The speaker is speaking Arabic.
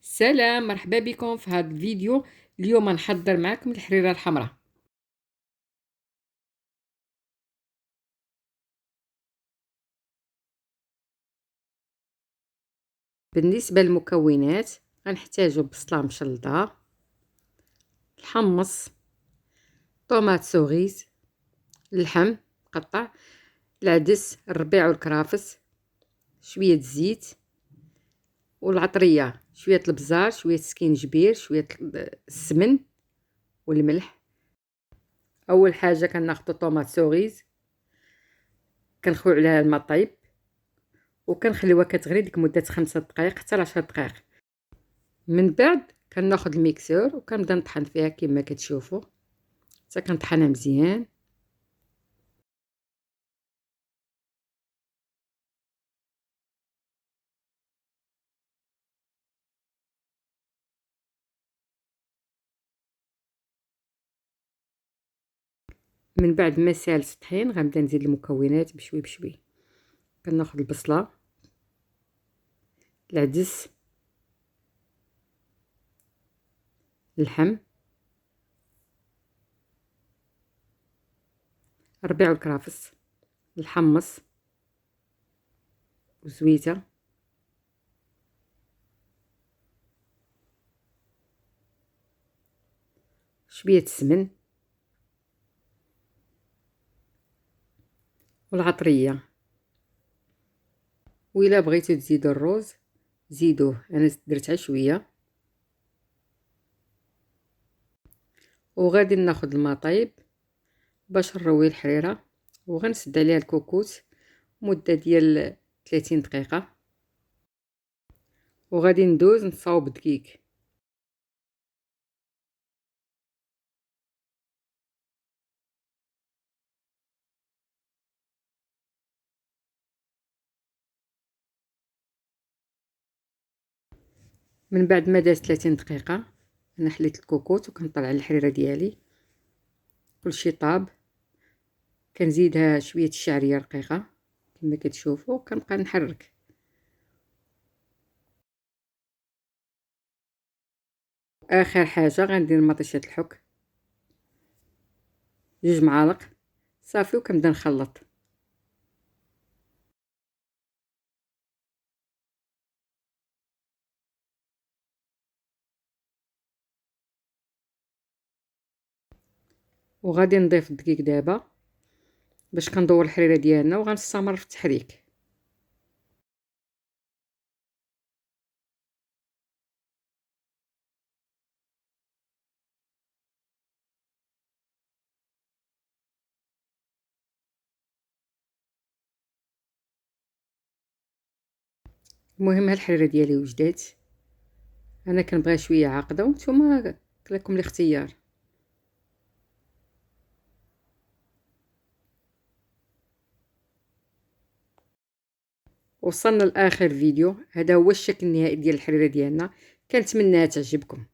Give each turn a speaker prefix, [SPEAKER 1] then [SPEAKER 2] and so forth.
[SPEAKER 1] سلام، مرحبا بكم في هذا الفيديو. اليوم نحضر معكم الحريرة الحمراء. بالنسبة للمكونات غنحتاجو بصلة مشلضة، الحمص، طوماط سوغيز، اللحم مقطع، العدس، الربيع والكرافس، شوية زيت والعطرية، شوية البزار، شوية سكينجبير، شوية السمن والملح. اول حاجه كناخذ طوماط سوغيز، كنخويو عليها الماء طيب وكنخليوها كتغلي ديك مده 5 دقائق حتى 10 دقائق. من بعد كناخذ الميكسور وكنبدا نطحن فيها كما كتشوفوا حتى كنطحنها مزيان. من بعد ما سالت الطحين غنبدا نزيد المكونات بشوي بشوي. كناخذ البصله، العدس، اللحم، الربيع والكرافس، الحمص وزويته، شويه السمن والعطريه. وإلا بغيتو تزيدوا الروز زيدوه، انا درتها شويه. وغادي ناخذ الماء طيب باش نروي الحريره وغنسد عليها الكوكوت مده ديال 30 دقيقه. وغادي ندوز نصاوب دقيق. من بعد ما داز 30 دقيقه انا حليت الكوكوت وكنطلع الحريره ديالي كلشي طاب. كنزيدها شويه الشعريه رقيقه كما كتشوفوا، كنبقى نحرك. اخر حاجه غندير مطيشه الحك 2 معالق صافي وكنبدا نخلط. وغادي نضيف الدقيق دابا باش كندور الحريره ديالنا وغنستمر في التحريك. المهم الحريره ديالي وجدات، انا كنبغيها شويه عاقده وانتم لكم الاختيار. وصلنا لاخر فيديو، هذا هو الشكل النهائي ديال الحريره ديالنا. كنتمنىها تعجبكم.